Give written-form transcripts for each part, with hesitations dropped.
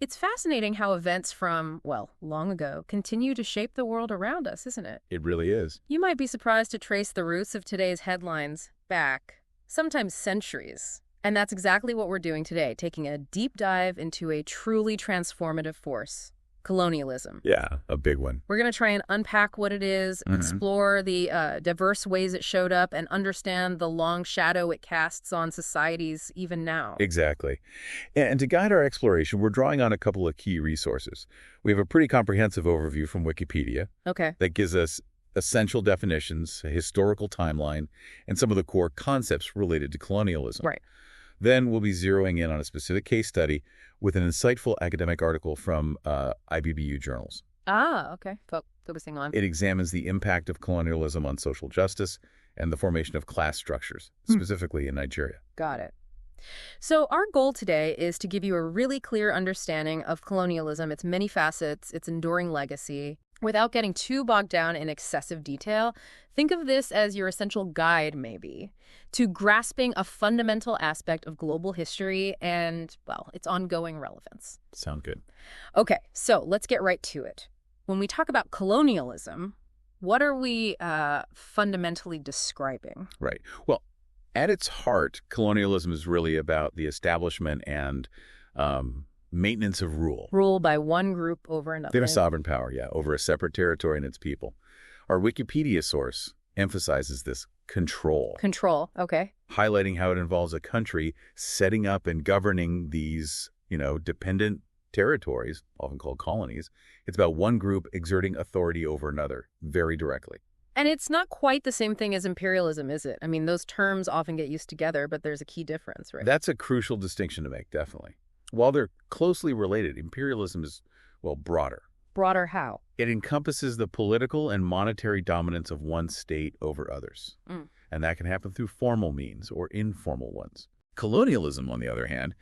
It's fascinating how events from, well, long ago continue to shape the world around us, isn't it? It really is. You might be surprised to trace the roots of today's headlines back, sometimes centuries. And that's exactly what we're doing today, taking a deep dive into a truly transformative force, colonialism. Yeah, a big one. We're going to try and unpack what it is, explore the diverse ways it showed up, and understand the long shadow it casts on societies even now. Exactly. And to guide our exploration, we're drawing on a couple of key resources. We have a pretty comprehensive overview from Wikipedia Okay. that gives us essential definitions, a historical timeline, and some of the core concepts related to colonialism. Right. Then we'll be zeroing in on a specific case study with an insightful academic article from IBBU journals. Ah, okay. Focusing on. It examines the impact of colonialism on social justice and the formation of class structures, specifically in Nigeria. Got it. So our goal today is to give you a really clear understanding of colonialism, its many facets, its enduring legacy. Without getting too bogged down in excessive detail, think of this as your essential guide, maybe, to grasping a fundamental aspect of global history and, well, its ongoing relevance. Sound good. Okay, so let's get right to it. When we talk about colonialism, what are we fundamentally describing? Right. Well, at its heart, colonialism is really about the establishment and maintenance of rule. Rule by one group over another. They have sovereign power, yeah, over a separate territory and its people. Our Wikipedia source emphasizes this control. Control, okay. Highlighting how it involves a country setting up and governing these, dependent territories, often called colonies. It's about one group exerting authority over another, very directly. And it's not quite the same thing as imperialism, is it? I mean, those terms often get used together, but there's a key difference, right? That's a crucial distinction to make, definitely. While they're closely related, imperialism is, broader. Broader how? It encompasses the political and monetary dominance of one state over others. And that can happen through formal means or informal ones. Colonialism, on the other hand,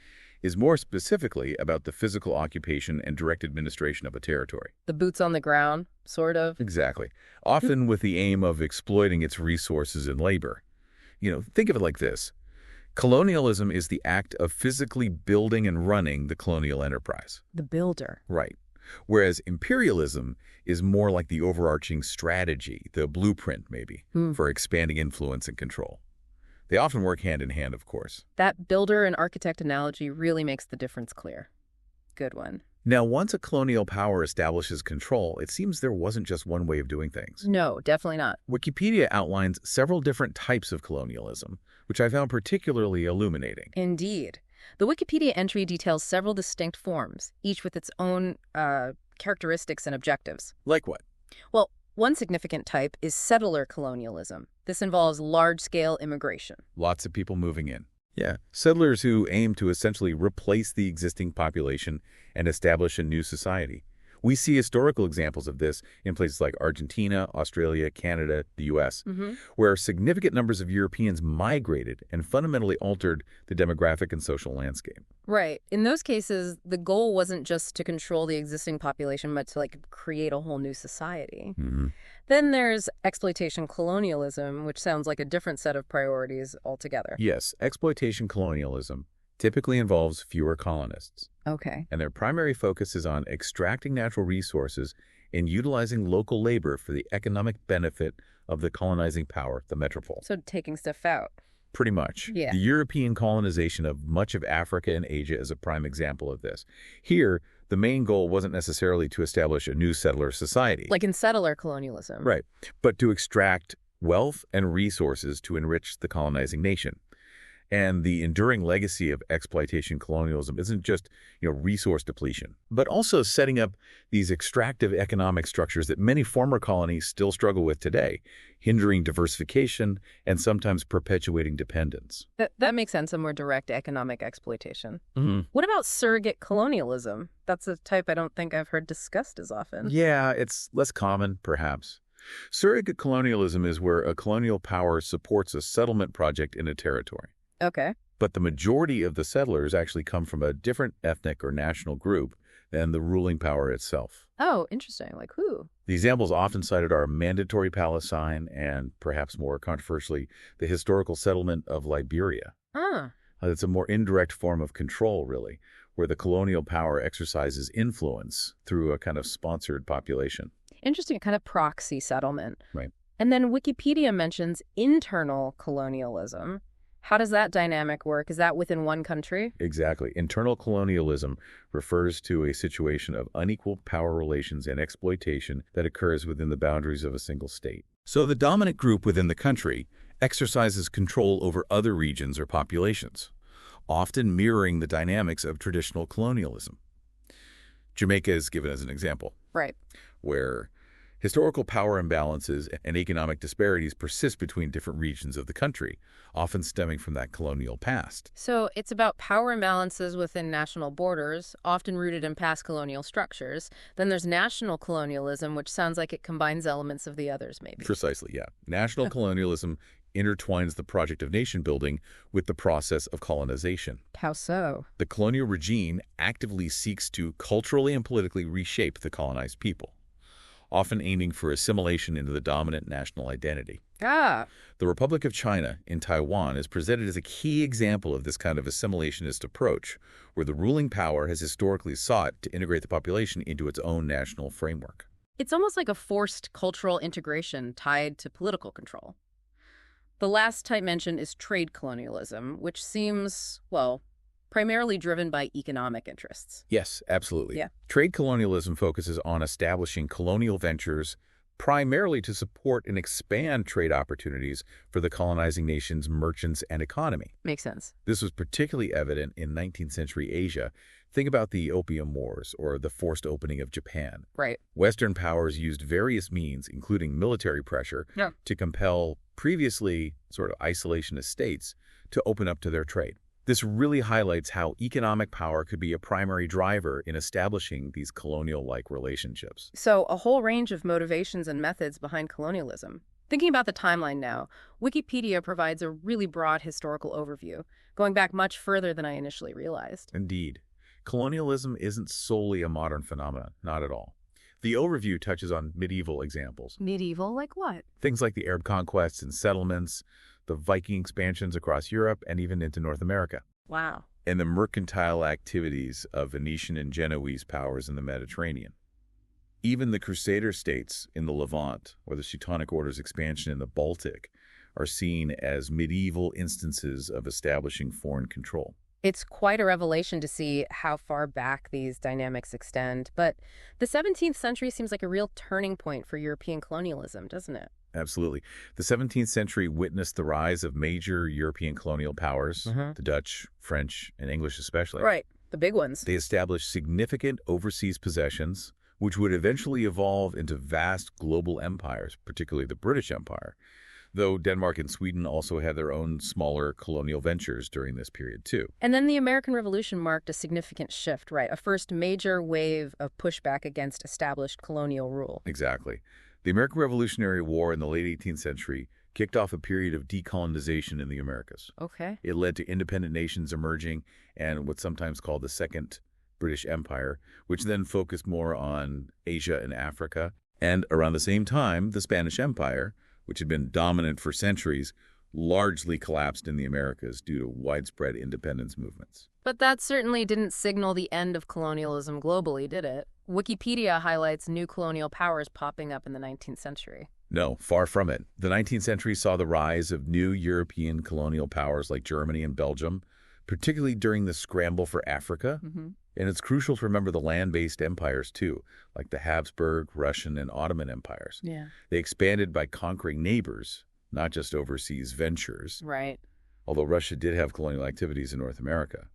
is more specifically about the physical occupation and direct administration of a territory. The boots on the ground, sort of? Exactly. Often with the aim of exploiting its resources and labor. Think of it like this. Colonialism is the act of physically building and running the colonial enterprise. The builder. Right. Whereas imperialism is more like the overarching strategy, the blueprint maybe, for expanding influence and control. They often work hand in hand, of course. That builder and architect analogy really makes the difference clear. Good one. Now, once a colonial power establishes control, it seems there wasn't just one way of doing things. No, definitely not. Wikipedia outlines several different types of colonialism, which I found particularly illuminating. Indeed. The Wikipedia entry details several distinct forms, each with its own characteristics and objectives. Like what? Well, one significant type is settler colonialism. This involves large-scale immigration. Lots of people moving in. Yeah, settlers who aim to essentially replace the existing population and establish a new society. We see historical examples of this in places like Argentina, Australia, Canada, the U.S., where significant numbers of Europeans migrated and fundamentally altered the demographic and social landscape. Right. In those cases, the goal wasn't just to control the existing population, but to create a whole new society. Then there's exploitation colonialism, which sounds like a different set of priorities altogether. Yes, exploitation colonialism typically involves fewer colonists. Okay. And their primary focus is on extracting natural resources and utilizing local labor for the economic benefit of the colonizing power, the metropole. So taking stuff out. Pretty much. Yeah. The European colonization of much of Africa and Asia is a prime example of this. Here, the main goal wasn't necessarily to establish a new settler society. Like in settler colonialism. Right. But to extract wealth and resources to enrich the colonizing nation. And the enduring legacy of exploitation colonialism isn't just, resource depletion, but also setting up these extractive economic structures that many former colonies still struggle with today, hindering diversification and sometimes perpetuating dependence. That makes sense, a more direct economic exploitation. What about surrogate colonialism? That's a type I don't think I've heard discussed as often. Yeah, it's less common, perhaps. Surrogate colonialism is where a colonial power supports a settlement project in a territory. Okay. But the majority of the settlers actually come from a different ethnic or national group than the ruling power itself. Oh, interesting. Like who? The examples often cited are Mandatory Palestine and, perhaps more controversially, the historical settlement of Liberia. It's a more indirect form of control, really, where the colonial power exercises influence through a kind of sponsored population. Interesting, kind of proxy settlement. Right. And then Wikipedia mentions internal colonialism. How does that dynamic work? Is that within one country? Exactly. Internal colonialism refers to a situation of unequal power relations and exploitation that occurs within the boundaries of a single state. So the dominant group within the country exercises control over other regions or populations, often mirroring the dynamics of traditional colonialism. Jamaica is given as an example. Right. Where historical power imbalances and economic disparities persist between different regions of the country, often stemming from that colonial past. So it's about power imbalances within national borders, often rooted in past colonial structures. Then there's national colonialism, which sounds like it combines elements of the others, maybe. Precisely, yeah. National colonialism intertwines the project of nation building with the process of colonization. How so? The colonial regime actively seeks to culturally and politically reshape the colonized people, often aiming for assimilation into the dominant national identity. Ah, The Republic of China in Taiwan is presented as a key example of this kind of assimilationist approach, where the ruling power has historically sought to integrate the population into its own national framework. it's almost like a forced cultural integration tied to political control. The last type mentioned is trade colonialism, which seems, well, primarily driven by economic interests. Yes, absolutely. Yeah. Trade colonialism focuses on establishing colonial ventures primarily to support and expand trade opportunities for the colonizing nation's merchants and economy. Makes sense. This was particularly evident in 19th century Asia. Think about the Opium Wars or the forced opening of Japan. Right. Western powers used various means, including military pressure, Yeah. to compel previously sort of isolationist states to open up to their trade. This really highlights how economic power could be a primary driver in establishing these colonial-like relationships. So a whole range of motivations and methods behind colonialism. Thinking about the timeline now, Wikipedia provides a really broad historical overview, going back much further than I initially realized. Indeed, colonialism isn't solely a modern phenomenon, not at all. The overview touches on medieval examples. Medieval, like what? Things like the Arab conquests and settlements, the Viking expansions across Europe, and even into North America, Wow. and the mercantile activities of Venetian and Genoese powers in the Mediterranean. Even the Crusader states in the Levant, or the Teutonic Order's expansion in the Baltic, are seen as medieval instances of establishing foreign control. It's quite a revelation to see how far back these dynamics extend, but the 17th century seems like a real turning point for European colonialism, doesn't it? Absolutely. The 17th century witnessed the rise of major European colonial powers, the Dutch, French, and English especially. Right, the big ones. They established significant overseas possessions, which would eventually evolve into vast global empires, particularly the British Empire, though Denmark and Sweden also had their own smaller colonial ventures during this period too. And then the American Revolution marked a significant shift, right? A first major wave of pushback against established colonial rule. Exactly. The American Revolutionary War in the late 18th century kicked off a period of decolonization in the Americas. Okay. It led to independent nations emerging and what's sometimes called the Second British Empire, which then focused more on Asia and Africa. And around the same time, the Spanish Empire, which had been dominant for centuries, largely collapsed in the Americas due to widespread independence movements. But that certainly didn't signal the end of colonialism globally, did it? Wikipedia highlights new colonial powers popping up in the 19th century. No, far from it. The 19th century saw the rise of new European colonial powers like Germany and Belgium, particularly during the scramble for Africa. And it's crucial to remember the land-based empires, too, like the Habsburg, Russian, and Ottoman empires. Yeah. They expanded by conquering neighbors, not just overseas ventures, Right. although Russia did have colonial activities in North America.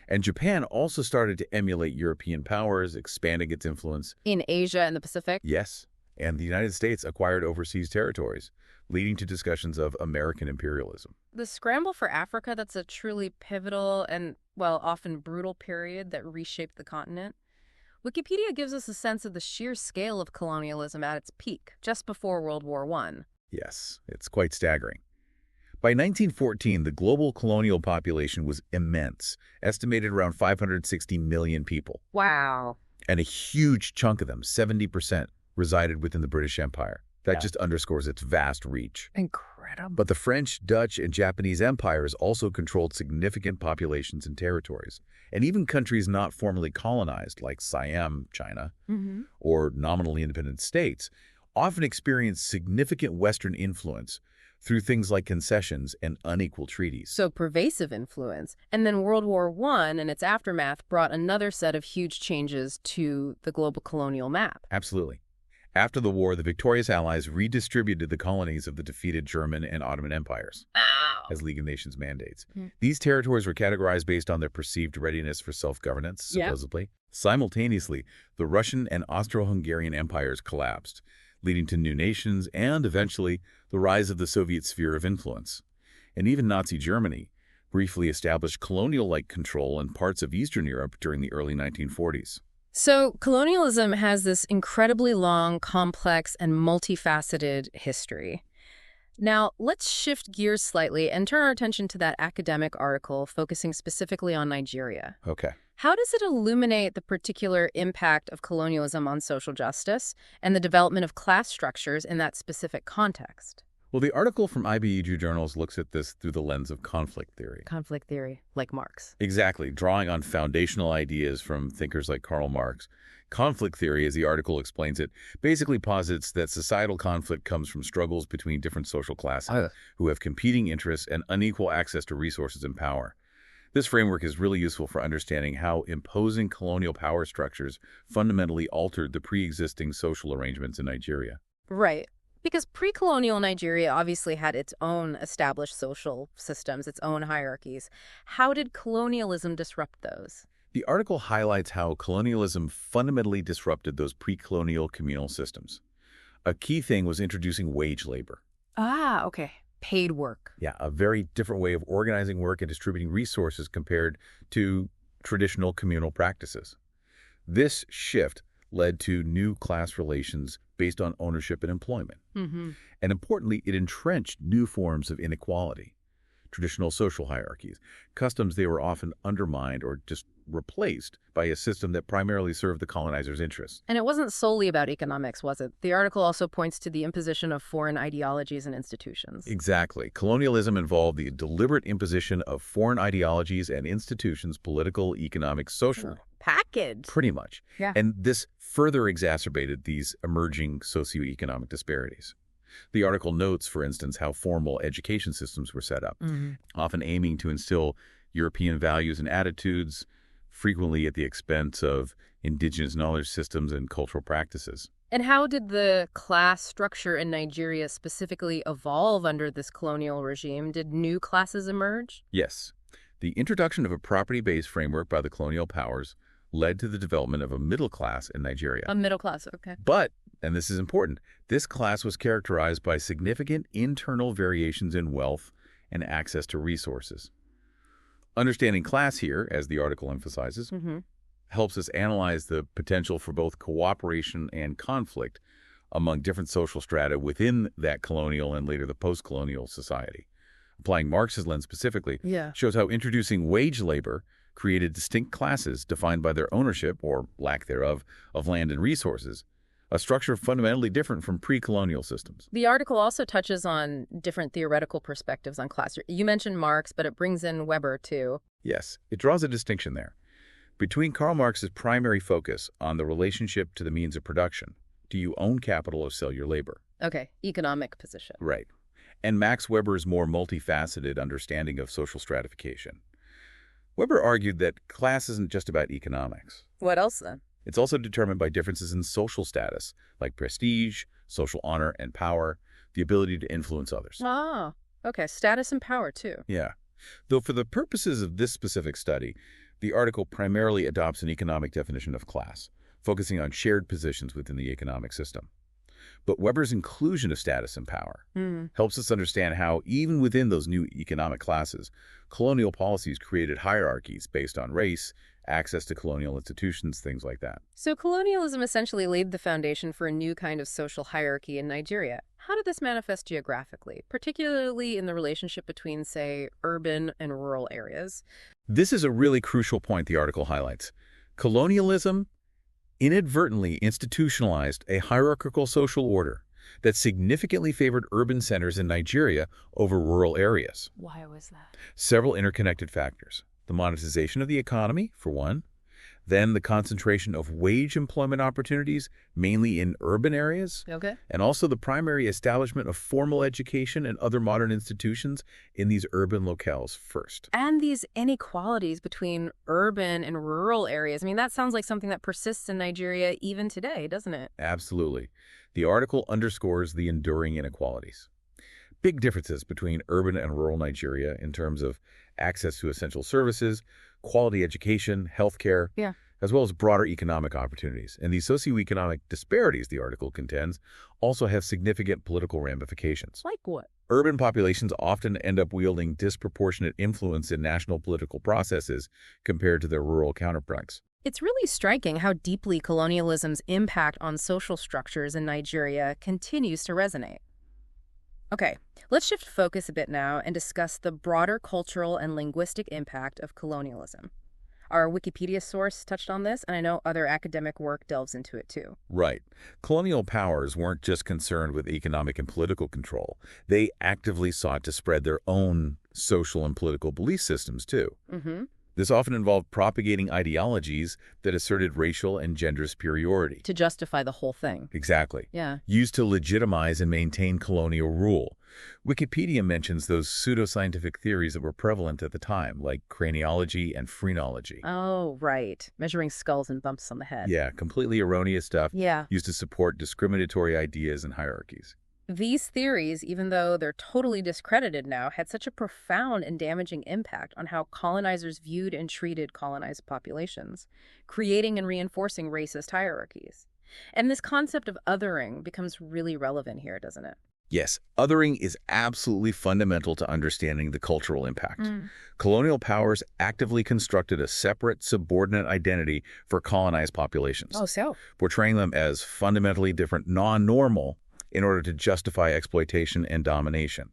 And Japan also started to emulate European powers, expanding its influence. In Asia and the Pacific? Yes, and the United States acquired overseas territories, leading to discussions of American imperialism. The scramble for Africa, that's a truly pivotal and, well, often brutal period that reshaped the continent. Wikipedia gives us a sense of the sheer scale of colonialism at its peak, just before World War I. Yes, it's quite staggering. By 1914, the global colonial population was immense, estimated around 560 million people. Wow. And a huge chunk of them, 70%, resided within the British Empire. That just underscores its vast reach. Incredible. But the French, Dutch, and Japanese empires also controlled significant populations and territories. And even countries not formally colonized, like Siam, China, or nominally independent states, often experienced significant Western influence through things like concessions and unequal treaties. So pervasive influence. And then World War I and its aftermath brought another set of huge changes to the global colonial map. Absolutely. After the war, the victorious Allies redistributed the colonies of the defeated German and Ottoman empires as League of Nations mandates. These territories were categorized based on their perceived readiness for self-governance, supposedly. Simultaneously, the Russian and Austro-Hungarian empires collapsed, leading to new nations and, eventually, the rise of the Soviet sphere of influence. And even Nazi Germany briefly established colonial-like control in parts of Eastern Europe during the early 1940s. So colonialism has this incredibly long, complex, and multifaceted history. Now, let's shift gears slightly and turn our attention to that academic article focusing specifically on Nigeria. Okay. How does it illuminate the particular impact of colonialism on social justice and the development of class structures in that specific context? Well, the article from IBEJ Journals looks at this through the lens of conflict theory. Conflict theory, like Marx. Exactly, drawing on foundational ideas from thinkers like Karl Marx. Conflict theory, as the article explains it, basically posits that societal conflict comes from struggles between different social classes who have competing interests and unequal access to resources and power. This framework is really useful for understanding how imposing colonial power structures fundamentally altered the pre-existing social arrangements in Nigeria. Right. Because pre-colonial Nigeria obviously had its own established social systems, its own hierarchies. How did colonialism disrupt those? The article highlights how colonialism fundamentally disrupted those pre-colonial communal systems. A key thing was introducing wage labor. Ah, okay. Paid work. Yeah, a very different way of organizing work and distributing resources compared to traditional communal practices. This shift led to new class relations based on ownership and employment. And importantly, it entrenched new forms of inequality, traditional social hierarchies, customs they were often undermined or just replaced by a system that primarily served the colonizers' interests. And it wasn't solely about economics, was it? The article also points to the imposition of foreign ideologies and institutions. Exactly. Colonialism involved the deliberate imposition of foreign ideologies and institutions, political, economic, social. Package. Pretty much. Yeah. And this further exacerbated these emerging socioeconomic disparities. The article notes, for instance, how formal education systems were set up, often aiming to instill European values and attitudes, frequently at the expense of indigenous knowledge systems and cultural practices. And how did the class structure in Nigeria specifically evolve under this colonial regime? Did new classes emerge? Yes. The introduction of a property-based framework by the colonial powers led to the development of a middle class in Nigeria. A middle class, okay. But, and this is important, this class was characterized by significant internal variations in wealth and access to resources. Understanding class here, as the article emphasizes, helps us analyze the potential for both cooperation and conflict among different social strata within that colonial and later the post-colonial society. Applying Marx's lens specifically shows how introducing wage labor created distinct classes defined by their ownership, or lack thereof, of land and resources, a structure fundamentally different from pre-colonial systems. The article also touches on different theoretical perspectives on class. You mentioned Marx, but it brings in Weber, too. Yes, it draws a distinction there between Karl Marx's primary focus on the relationship to the means of production. Do you own capital or sell your labor? Okay, economic position. Right. And Max Weber's more multifaceted understanding of social stratification. Weber argued that class isn't just about economics. What else, then? It's also determined by differences in social status, like prestige, social honor, and power, the ability to influence others. Ah, okay. Status and power, too. Yeah. Though for the purposes of this specific study, the article primarily adopts an economic definition of class, focusing on shared positions within the economic system. But Weber's inclusion of status and power helps us understand how, even within those new economic classes, colonial policies created hierarchies based on race, access to colonial institutions, things like that. So colonialism essentially laid the foundation for a new kind of social hierarchy in Nigeria. How did this manifest geographically, particularly in the relationship between, say, urban and rural areas? This is a really crucial point the article highlights. Colonialism inadvertently institutionalized a hierarchical social order that significantly favored urban centers in Nigeria over rural areas. Why was that? Several interconnected factors. The monetization of the economy, for one. Then the concentration of wage employment opportunities, mainly in urban areas. Okay. And also the primary establishment of formal education and other modern institutions in these urban locales first. And these inequalities between urban and rural areas. I mean, that sounds like something that persists in Nigeria even today, doesn't it? Absolutely. The article underscores the enduring inequalities. Big differences between urban and rural Nigeria in terms of access to essential services, quality education, healthcare, Yeah. as well as broader economic opportunities. And these socioeconomic disparities, the article contends, also have significant political ramifications. Like what? Urban populations often end up wielding disproportionate influence in national political processes compared to their rural counterparts. It's really striking how deeply colonialism's impact on social structures in Nigeria continues to resonate. Okay, let's shift focus a bit now and discuss the broader cultural and linguistic impact of colonialism. Our Wikipedia source touched on this, and I know other academic work delves into it too. Right. Colonial powers weren't just concerned with economic and political control. They actively sought to spread their own social and political belief systems too. Mm-hmm. This often involved propagating ideologies that asserted racial and gender superiority. To justify the whole thing. Exactly. Yeah. Used to legitimize and maintain colonial rule. Wikipedia mentions those pseudoscientific theories that were prevalent at the time, like craniology and phrenology. Oh, right. Measuring skulls and bumps on the head. Yeah, completely erroneous stuff Yeah. used to support discriminatory ideas and hierarchies. These theories, even though they're totally discredited now, had such a profound and damaging impact on how colonizers viewed and treated colonized populations, creating and reinforcing racist hierarchies. And this concept of othering becomes really relevant here, doesn't it? Yes, othering is absolutely fundamental to understanding the cultural impact. Mm. Colonial powers actively constructed a separate, subordinate identity for colonized populations, Oh, so? portraying them as fundamentally different, non-normal, in order to justify exploitation and domination.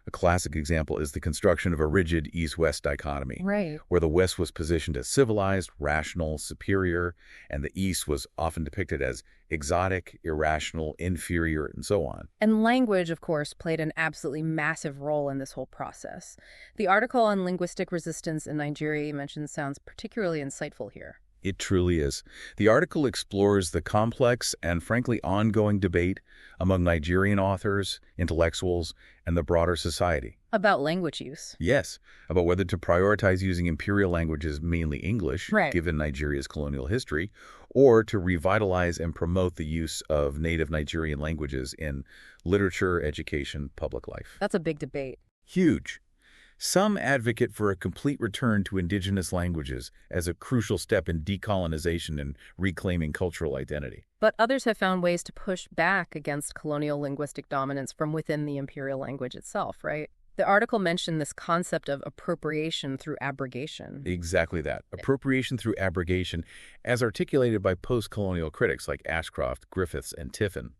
A classic example is the construction of a rigid East-West dichotomy, Right. where the West was positioned as civilized, rational, superior, and the East was often depicted as exotic, irrational, inferior, and so on. And language, of course, played an absolutely massive role in this whole process. The article on linguistic resistance in Nigeria you mentioned sounds particularly insightful here. It truly is. The article explores the complex and frankly ongoing debate among Nigerian authors, intellectuals, and the broader society. About language use. Yes, about whether to prioritize using imperial languages, mainly English, Right. given Nigeria's colonial history, or to revitalize and promote the use of native Nigerian languages in literature, education, public life. That's a big debate. Huge. Some advocate for a complete return to indigenous languages as a crucial step in decolonization and reclaiming cultural identity. But others have found ways to push back against colonial linguistic dominance from within the imperial language itself, right? The article mentioned this concept of appropriation through abrogation. Exactly that. Appropriation through abrogation, as articulated by post-colonial critics like Ashcroft, Griffiths, and Tiffin.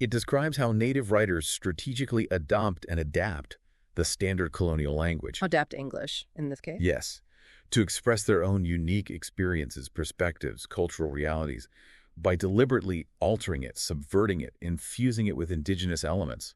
It describes how native writers strategically adopt and adapt the standard colonial language. Adapt English, in this case. Yes, to express their own unique experiences, perspectives, cultural realities, by deliberately altering it, subverting it, infusing it with indigenous elements.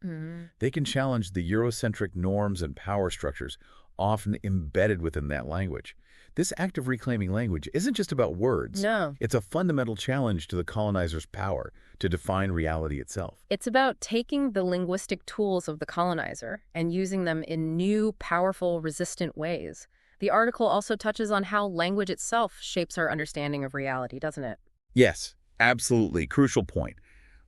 They can challenge the Eurocentric norms and power structures often embedded within that language. This act of reclaiming language isn't just about words. No. It's a fundamental challenge to the colonizer's power to define reality itself. It's about taking the linguistic tools of the colonizer and using them in new, powerful, resistant ways. The article also touches on how language itself shapes our understanding of reality, doesn't it? Yes, absolutely. Crucial point.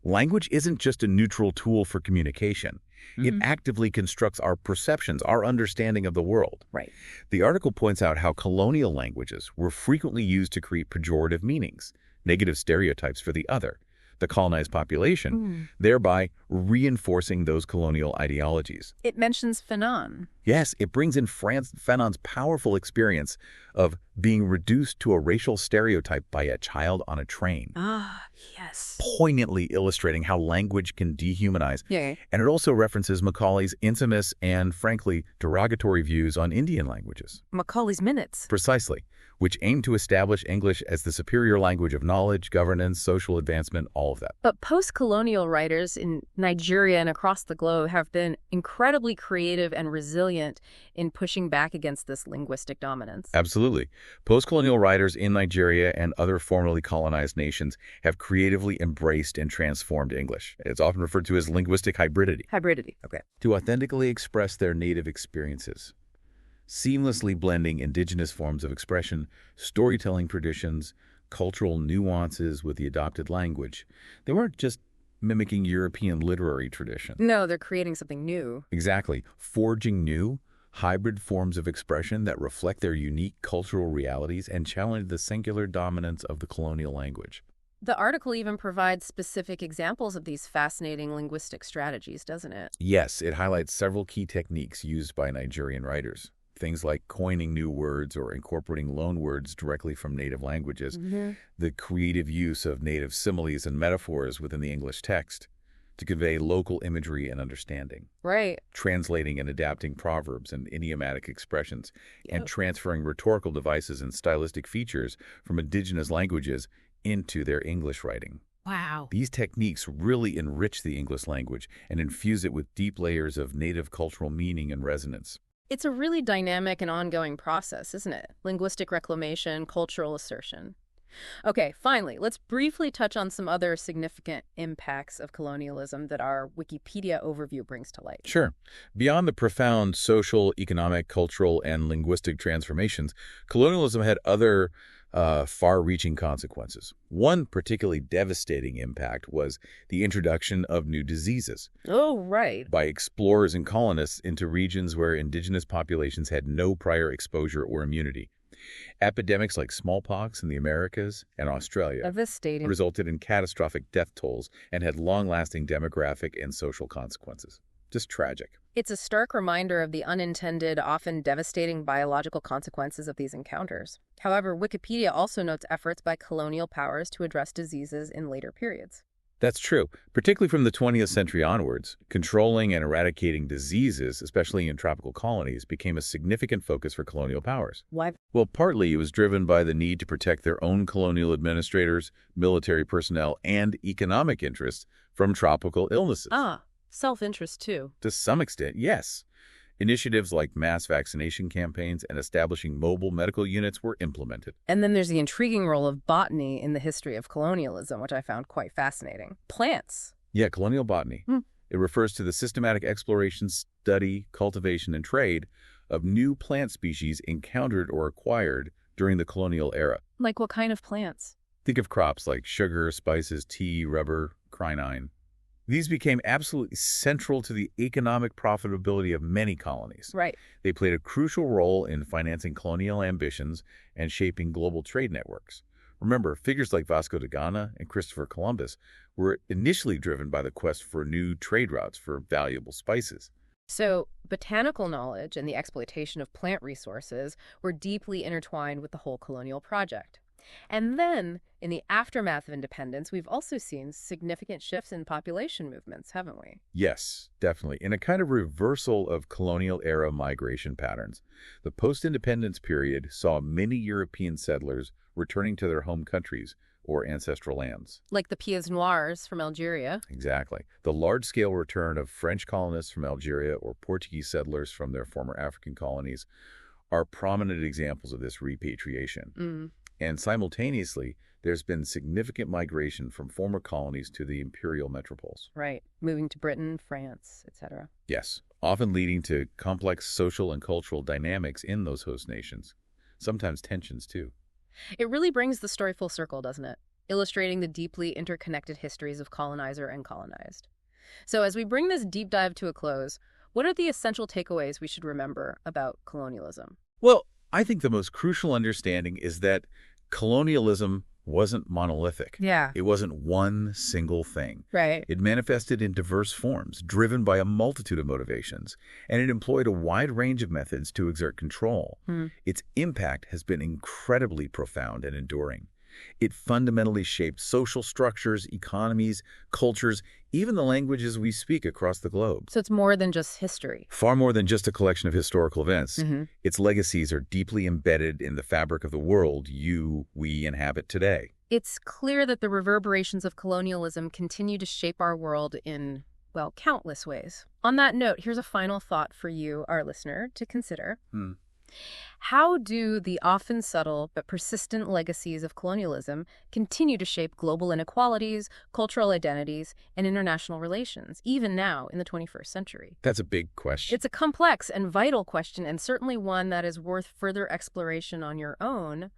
Language isn't just a neutral tool for communication. It actively constructs our perceptions, our understanding of the world. Right. The article points out how colonial languages were frequently used to create pejorative meanings, negative stereotypes for the other, the colonized population, thereby reinforcing those colonial ideologies. It mentions Fanon. Yes, it brings in Frantz Fanon's powerful experience of being reduced to a racial stereotype by a child on a train, Ah, yes. poignantly illustrating how language can dehumanize. Yeah. And it also references Macaulay's infamous and, frankly, derogatory views on Indian languages. Macaulay's Minutes. Precisely, which aim to establish English as the superior language of knowledge, governance, social advancement, all of that. But post-colonial writers in Nigeria and across the globe have been incredibly creative and resilient in pushing back against this linguistic dominance. Absolutely. Postcolonial writers in Nigeria and other formerly colonized nations have creatively embraced and transformed English. It's often referred to as linguistic hybridity. Hybridity. Okay. To authentically express their native experiences, seamlessly blending indigenous forms of expression, storytelling traditions, cultural nuances with the adopted language. They weren't just mimicking European literary tradition. No, they're creating something new. Exactly. Forging new, hybrid forms of expression that reflect their unique cultural realities and challenge the singular dominance of the colonial language. The article even provides specific examples of these fascinating linguistic strategies, doesn't it? Yes, it highlights several key techniques used by Nigerian writers. Things like coining new words or incorporating loanwords directly from native languages, the creative use of native similes and metaphors within the English text to convey local imagery and understanding, Right. translating and adapting proverbs and idiomatic expressions, and Yep. transferring rhetorical devices and stylistic features from indigenous languages into their English writing. Wow. These techniques really enrich the English language and infuse it with deep layers of native cultural meaning and resonance. It's a really dynamic and ongoing process, isn't it? Linguistic reclamation, cultural assertion. Okay, finally, let's briefly touch on some other significant impacts of colonialism that our Wikipedia overview brings to light. Sure. Beyond the profound social, economic, cultural, and linguistic transformations, colonialism had other far-reaching consequences. One particularly devastating impact was the introduction of new diseases Oh, right. by explorers and colonists into regions where indigenous populations had no prior exposure or immunity. Epidemics like smallpox in the Americas and Australia Devastating. resulted in catastrophic death tolls and had long-lasting demographic and social consequences. Just tragic. It's a stark reminder of the unintended, often devastating biological consequences of these encounters. However, Wikipedia also notes efforts by colonial powers to address diseases in later periods. That's true. Particularly from the 20th century onwards, controlling and eradicating diseases, especially in tropical colonies, became a significant focus for colonial powers. Why? Well, partly it was driven by the need to protect their own colonial administrators, military personnel, and economic interests from tropical illnesses. Ah, self-interest too. To some extent, yes. Initiatives like mass vaccination campaigns and establishing mobile medical units were implemented. And then there's the intriguing role of botany in the history of colonialism, which I found quite fascinating. Plants. Yeah, colonial botany. It refers to the systematic exploration, study, cultivation, and trade of new plant species encountered or acquired during the colonial era. Like what kind of plants? Think of crops like sugar, spices, tea, rubber, quinine. These became absolutely central to the economic profitability of many colonies. Right. They played a crucial role in financing colonial ambitions and shaping global trade networks. Remember, figures like Vasco da Gama and Christopher Columbus were initially driven by the quest for new trade routes for valuable spices. So, botanical knowledge and the exploitation of plant resources were deeply intertwined with the whole colonial project. And then, in the aftermath of independence, we've also seen significant shifts in population movements, haven't we? Yes, definitely. In a kind of reversal of colonial-era migration patterns, the post-independence period saw many European settlers returning to their home countries or ancestral lands. Like the Pieds Noirs from Algeria. Exactly. The large-scale return of French colonists from Algeria or Portuguese settlers from their former African colonies are prominent examples of this repatriation. And simultaneously, there's been significant migration from former colonies to the imperial metropoles. Right. Moving to Britain, France, etc. Yes, often leading to complex social and cultural dynamics in those host nations. Sometimes tensions, too. It really brings the story full circle, doesn't it? Illustrating the deeply interconnected histories of colonizer and colonized. So as we bring this deep dive to a close, what are the essential takeaways we should remember about colonialism? Well, I think the most crucial understanding is that colonialism wasn't monolithic. Yeah. It wasn't one single thing. Right. It manifested in diverse forms, driven by a multitude of motivations, and it employed a wide range of methods to exert control. Its impact has been incredibly profound and enduring. It fundamentally shaped social structures, economies, cultures, even the languages we speak across the globe. So it's more than just history. Far more than just a collection of historical events. Its legacies are deeply embedded in the fabric of the world we inhabit today. It's clear that the reverberations of colonialism continue to shape our world in, well, countless ways. On that note, here's a final thought for you, our listener, to consider. How do the often subtle but persistent legacies of colonialism continue to shape global inequalities, cultural identities, and international relations, even now in the 21st century? That's a big question. It's a complex and vital question, and certainly one that is worth further exploration on your own.